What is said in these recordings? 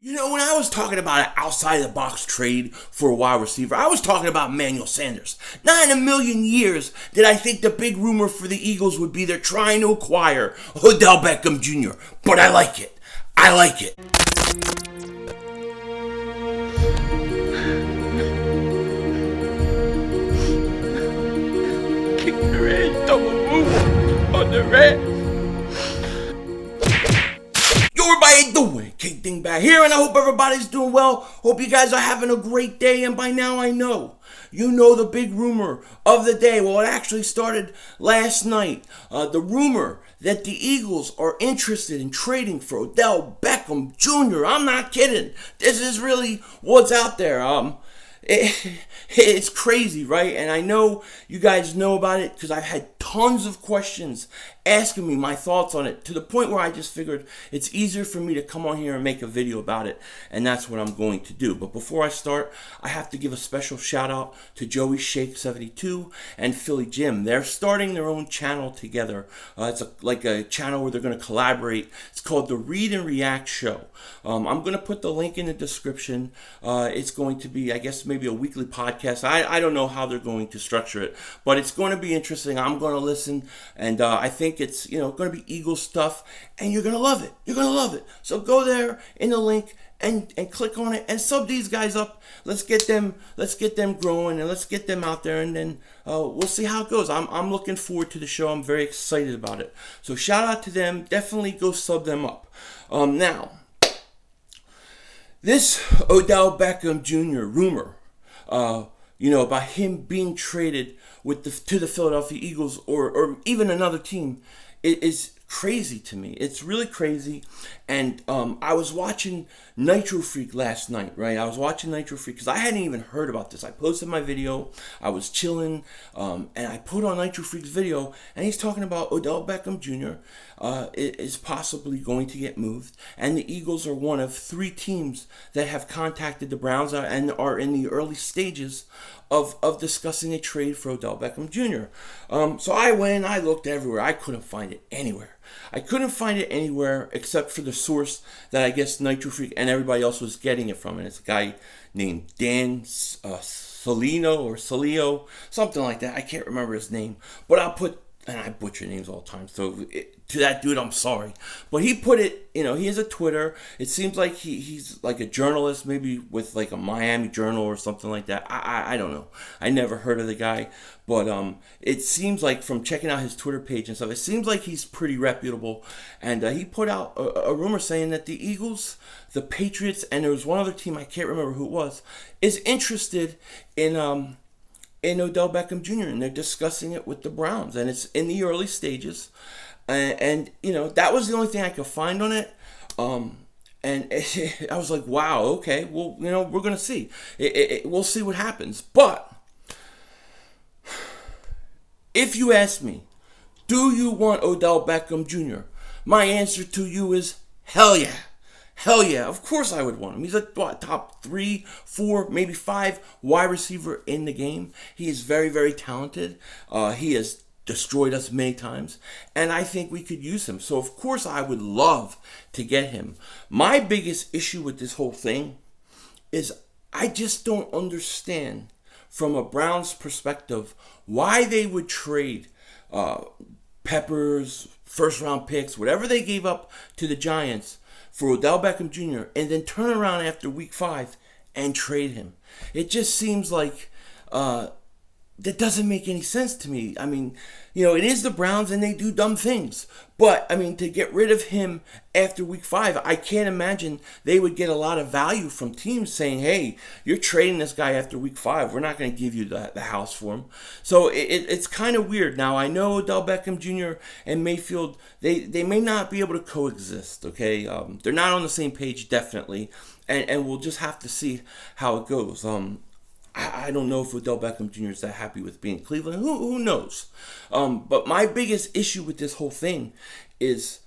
You know, when I was talking about an outside-the-box trade for a wide receiver, I was talking about Emmanuel Sanders. Not in a million years did I think the big rumor for the Eagles would be they're trying to acquire Odell Beckham Jr., but I like it. I like it. Kick the red, double move on the red. Yo, everybody doing? King Dingbat here, and I hope everybody's doing well. Hope you guys are having a great day, and by now I know. You know the big rumor of the day. Well, it actually started last night. The rumor that the Eagles are interested in trading for Odell Beckham Jr. I'm not kidding. This is really what's out there. It's crazy, right? And I know you guys know about it because I've had tons of questions asking me my thoughts on it, to the point where I just figured it's easier for me to come on here and make a video about it, and that's what I'm going to do. But before I start, I have to give a special shout out to Joeyshakes 72 and Philly Jim. They're starting their own channel together. It's like a channel where they're going to collaborate. It's called the Read and React Show. I'm going to put the link in the description. It's going to be, I guess, maybe a weekly podcast. I don't know how they're going to structure it, but it's going to be interesting. I'm going to listen, and I think it's going to be Eagles stuff, and you're going to love it. You're going to love it. So go there in the link and click on it and sub these guys up. Let's get them growing, and let's get them out there, and then we'll see how it goes. I'm looking forward to the show. I'm very excited about it. So shout out to them. Definitely go sub them up. Now, this Odell Beckham Jr. rumor, about him being traded to the Philadelphia Eagles or even another team, is crazy to me. It's really crazy. And I was watching Nitro Freak last night, right? I was watching Nitro Freak because I hadn't even heard about this. I posted my video. I was chilling, and I put on Nitro Freak's video, and he's talking about Odell Beckham Jr. Is possibly going to get moved, and the Eagles are one of 3 teams that have contacted the Browns and are in the early stages of discussing a trade for Odell Beckham Jr. So I went, I looked everywhere. I couldn't find it anywhere. I couldn't find it anywhere except for the source that I guess Nitro Freak and everybody else was getting it from. And it's a guy named Dan Salio, something like that. I can't remember his name. But and I butcher names all the time, so to that dude, I'm sorry. But he put it, he has a Twitter. It seems like he's like a journalist, maybe with like a Miami Journal or something like that. I don't know. I never heard of the guy. But it seems like, from checking out his Twitter page and stuff, it seems like he's pretty reputable. And he put out a rumor saying that the Eagles, the Patriots, and there was one other team, I can't remember who it was, is interested in Odell Beckham Jr., and they're discussing it with the Browns, and it's in the early stages, and that was the only thing I could find on it, and I was like, wow, okay, well, we're gonna see, we'll see what happens. But if you ask me, do you want Odell Beckham Jr., my answer to you is hell yeah. Hell yeah, of course I would want him. He's a top 3, 4, maybe 5 wide receiver in the game. He is very, very talented. He has destroyed us many times, and I think we could use him. So of course I would love to get him. My biggest issue with this whole thing is I just don't understand, from a Browns perspective, why they would trade Peppers, first-round picks, whatever they gave up to the Giants, for Odell Beckham Jr., and then turn around after week 5 and trade him. It just seems like that doesn't make any sense to me. I mean, it is the Browns, and they do dumb things. But, to get rid of him after week 5, I can't imagine they would get a lot of value from teams saying, hey, you're trading this guy after week 5. We're not going to give you the house for him. So it's kind of weird. Now, I know Odell Beckham Jr. and Mayfield, they may not be able to coexist, okay? They're not on the same page, definitely. And we'll just have to see how it goes. I don't know if Odell Beckham Jr. is that happy with being in Cleveland. Who knows? But my biggest issue with this whole thing is,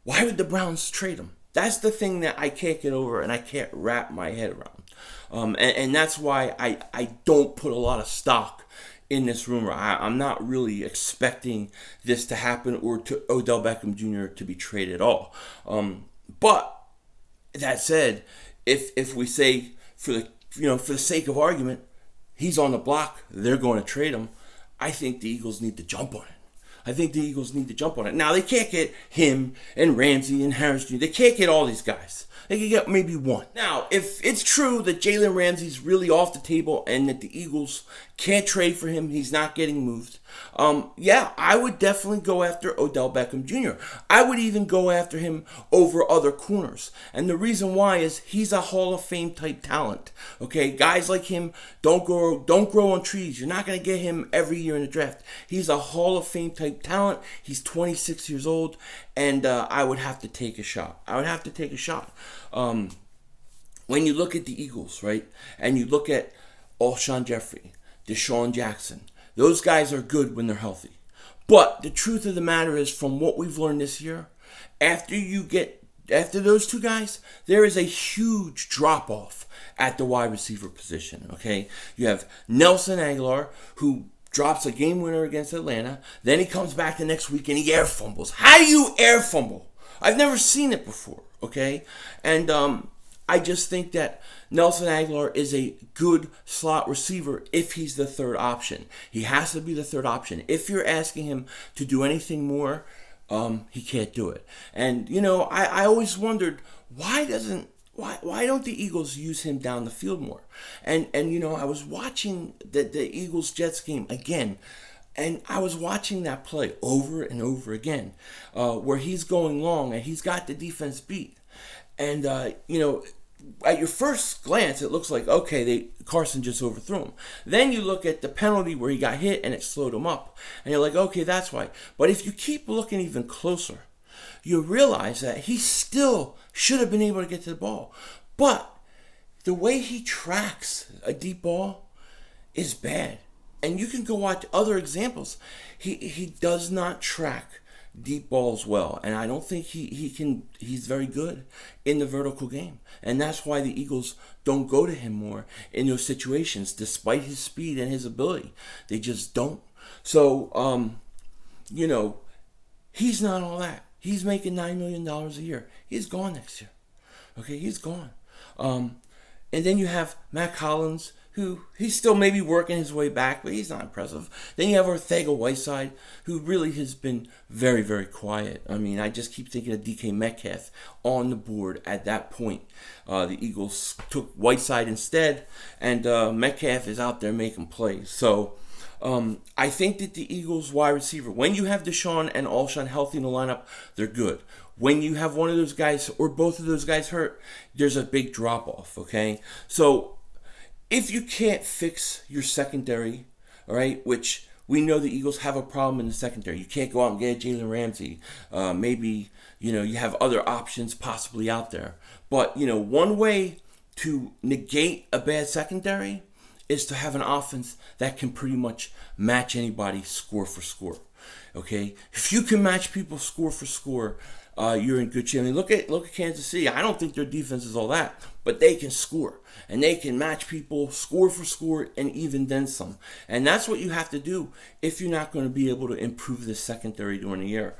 why would the Browns trade him? That's the thing that I can't get over and I can't wrap my head around. And that's why I don't put a lot of stock in this rumor. I'm not really expecting this to happen, or to Odell Beckham Jr. to be traded at all. But that said, if we say for the sake of argument, he's on the block, they're going to trade him. I think the Eagles need to jump on it. Now, they can't get him and Ramsey and Harris Jr. They can't get all these guys. They can get maybe one. Now, if it's true that Jalen Ramsey's really off the table and that the Eagles can't trade for him, he's not getting moved, yeah, I would definitely go after Odell Beckham Jr. I would even go after him over other corners. And the reason why is he's a Hall of Fame type talent. Okay, guys like him don't grow on trees. You're not going to get him every year in the draft. He's a Hall of Fame type talent. He's 26 years old, and I would have to take a shot. When you look at the Eagles, right, and you look at Alshon Jeffrey, Deshaun Jackson, those guys are good when they're healthy. But the truth of the matter is, from what we've learned this year, after those two guys, there is a huge drop-off at the wide receiver position, okay? You have Nelson Aguilar, who drops a game winner against Atlanta. Then he comes back the next week and he air fumbles. How do you air fumble? I've never seen it before, okay? And I just think that Nelson Aguilar is a good slot receiver if he's the third option. He has to be the third option. If you're asking him to do anything more, he can't do it. And, I always wondered, why don't the Eagles use him down the field more? And I was watching the Eagles-Jets game again, and I was watching that play over and over again, where he's going long and he's got the defense beat. And, at your first glance, it looks like, okay, Carson just overthrew him. Then you look at the penalty where he got hit and it slowed him up. And you're like, okay, that's why. But if you keep looking even closer, you realize that he still should have been able to get to the ball. But the way he tracks a deep ball is bad. And you can go watch other examples. He does not track deep balls well, and I don't think he's very good in the vertical game, and that's why the Eagles don't go to him more in those situations, despite his speed and his ability. They just don't. So he's not all that. He's making $9 million a year. He's gone next year. Okay, he's gone. And then you have Matt Collins, who he's still maybe working his way back, but he's not impressive. Then you have Ortega-Whiteside, who really has been very, very quiet. I mean, I just keep thinking of DK Metcalf on the board at that point. The Eagles took Whiteside instead, and Metcalf is out there making plays. So I think that the Eagles wide receiver, when you have Deshaun and Alshon healthy in the lineup, they're good. When you have one of those guys or both of those guys hurt, there's a big drop-off, okay? So if you can't fix your secondary, all right, which we know the Eagles have a problem in the secondary. You can't go out and get Jalen Ramsey. Maybe, you have other options possibly out there. But, one way to negate a bad secondary is to have an offense that can pretty much match anybody score for score. Okay? If you can match people score for score, you're in good shape. I mean, look at Kansas City. I don't think their defense is all that, but they can score. And they can match people score for score and even then some. And that's what you have to do if you're not going to be able to improve the secondary during the year.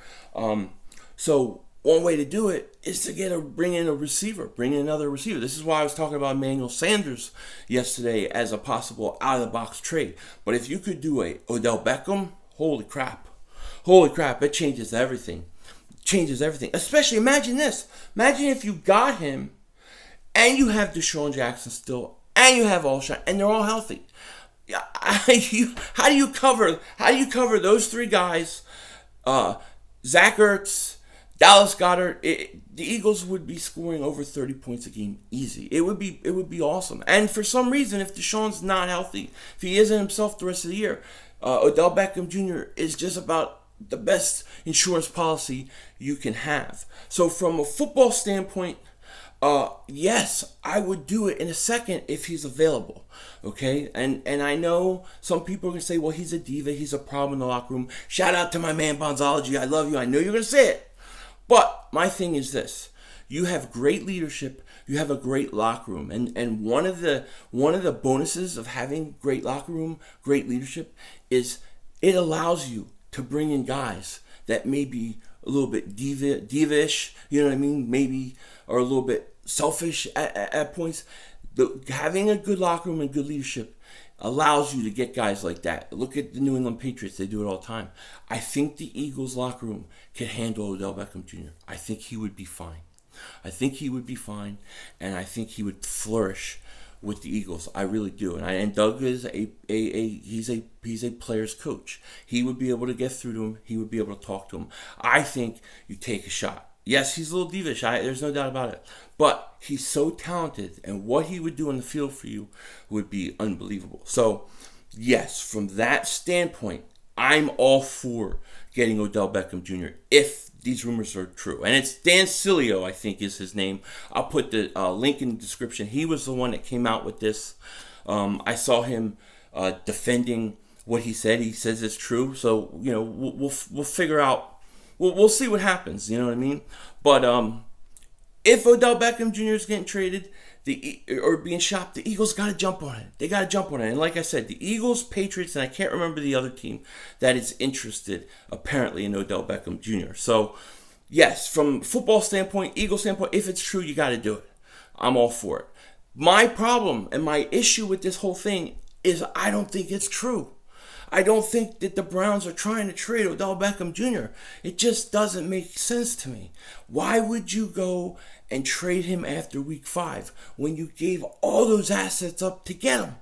So one way to do it is to bring in another receiver. This is why I was talking about Emmanuel Sanders yesterday as a possible out-of-the-box trade. But if you could do a Odell Beckham, holy crap, it changes everything. Especially, imagine this. Imagine if you got him and you have Deshaun Jackson still, and you have Alshon, and they're all healthy. How do you cover those three guys? Zach Ertz, Dallas Goedert. The Eagles would be scoring over 30 points a game easy. It would be awesome. And for some reason, if Deshaun's not healthy, if he isn't himself the rest of the year, Odell Beckham Jr. is just about the best insurance policy you can have. So from a football standpoint, yes, I would do it in a second if he's available, okay? And I know some people are going to say, well, he's a diva, he's a problem in the locker room. Shout out to my man Bonzology, I love you, I know you're going to say it. But my thing is this, you have great leadership, you have a great locker room, and one of the bonuses of having great locker room, great leadership, is it allows you to bring in guys that may be a little bit divish, you know what I mean? Maybe, or a little bit selfish at points. Having a good locker room and good leadership allows you to get guys like that. Look at the New England Patriots. They do it all the time. I think the Eagles locker room can handle Odell Beckham Jr. I think he would be fine. And I think he would flourish with the Eagles. I really do. And Doug is he's a player's coach. He would be able to get through to him. He would be able to talk to him. I think you take a shot. Yes, he's a little divish. There's no doubt about it. But he's so talented, and what he would do on the field for you would be unbelievable. So, yes, from that standpoint, I'm all for getting Odell Beckham Jr. if these rumors are true. And it's Dan Sileo, I think, is his name. I'll put the link in the description. He was the one that came out with this. I saw him defending what he said. He says it's true. So, we'll figure out. We'll see what happens, you know what I mean? But if Odell Beckham Jr. is getting traded or being shopped, the Eagles got to jump on it. They got to jump on it. And like I said, the Eagles, Patriots, and I can't remember the other team that is interested, apparently, in Odell Beckham Jr. So, yes, from football standpoint, Eagles standpoint, if it's true, you got to do it. I'm all for it. My problem and my issue with this whole thing is I don't think it's true. I don't think that the Browns are trying to trade Odell Beckham Jr. It just doesn't make sense to me. Why would you go and trade him after week 5 when you gave all those assets up to get him?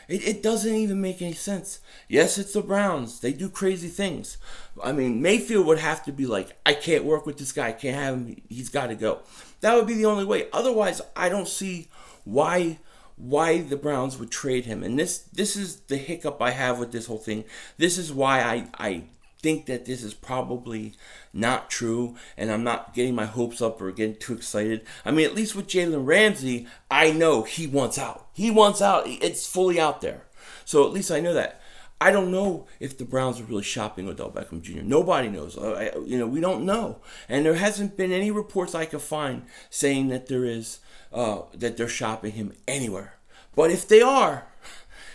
It doesn't even make any sense. Yes, it's the Browns. They do crazy things. I mean, Mayfield would have to be like, I can't work with this guy. I can't have him. He's got to go. That would be the only way. Otherwise, I don't see why the Browns would trade him. And this is the hiccup I have with this whole thing. This is why I think that this is probably not true, and I'm not getting my hopes up or getting too excited. I mean, at least with Jalen Ramsey, I know he wants out. He wants out. It's fully out there. So at least I know that. I don't know if the Browns are really shopping Odell Beckham Jr. Nobody knows. We don't know. And there hasn't been any reports I could find saying that there is that they're shopping him anywhere. But if they are,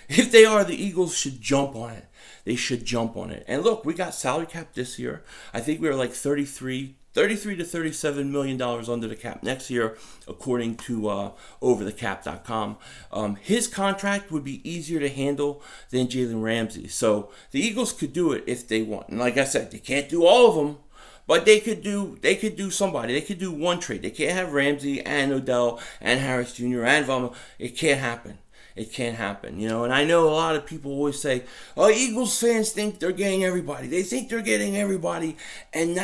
the Eagles should jump on it. They should jump on it. And look, we got salary cap this year. I think we were like 33 to $37 million under the cap next year, according to overthecap.com. His contract would be easier to handle than Jalen Ramsey. So the Eagles could do it if they want. And like I said, they can't do all of them. But they could do somebody. They could do one trade. They can't have Ramsey and Odell and Harris Jr. and Vaughn. It can't happen. It can't happen, And I know a lot of people always say, "Oh, Eagles fans think they're getting everybody. They think they're getting everybody, and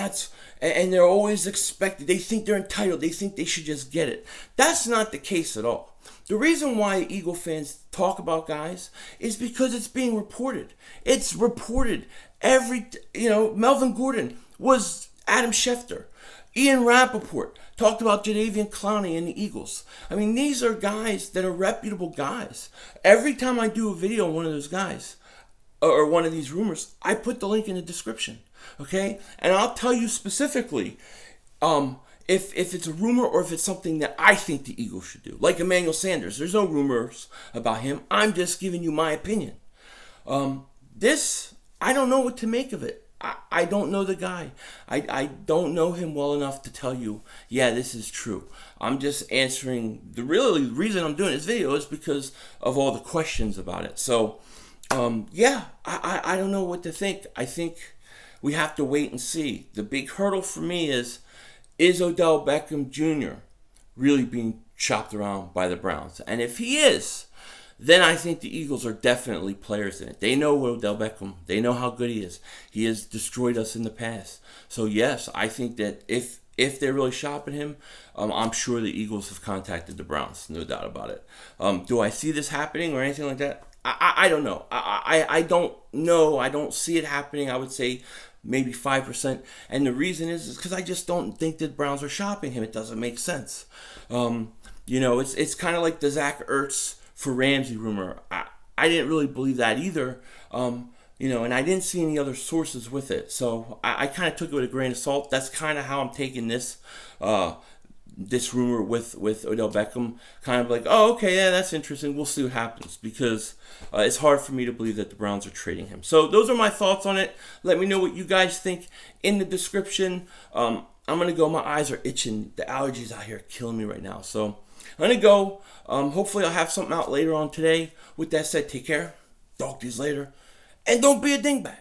they're always expected. They think they're entitled. They think they should just get it." That's not the case at all. The reason why Eagle fans talk about guys is because it's being reported. It's reported Melvin Gordon was Adam Schefter. Ian Rappaport talked about Jadeveon Clowney and the Eagles. I mean, these are guys that are reputable guys. Every time I do a video on one of those guys, or one of these rumors, I put the link in the description, okay? And I'll tell you specifically if it's a rumor or if it's something that I think the Eagles should do. Like Emmanuel Sanders. There's no rumors about him. I'm just giving you my opinion. I don't know what to make of it. I don't know the guy. I don't know him well enough to tell you, yeah, this is true. I'm just answering. The reason I'm doing this video is because of all the questions about it. So, I don't know what to think. I think we have to wait and see. The big hurdle for me is Odell Beckham Jr. really being shopped around by the Browns? And if he is, then I think the Eagles are definitely players in it. They know Odell Beckham. They know how good he is. He has destroyed us in the past. So, yes, I think that if they're really shopping him, I'm sure the Eagles have contacted the Browns. No doubt about it. Do I see this happening or anything like that? I don't know. I don't know. I don't see it happening. I would say maybe 5%. And the reason is because I just don't think that Browns are shopping him. It doesn't make sense. It's kind of like the Zach Ertz for Ramsey rumor. I didn't really believe that either, and I didn't see any other sources with it. So I kind of took it with a grain of salt. That's kind of how I'm taking this rumor with Odell Beckham. Kind of like, oh, okay, yeah, that's interesting. We'll see what happens, because it's hard for me to believe that the Browns are trading him. So those are my thoughts on it. Let me know what you guys think in the description. I'm going to go. My eyes are itching. The allergies out here are killing me right now. So I'm going to go. Hopefully I'll have something out later on today. With that said, take care. Talk to you later. And don't be a dingbat.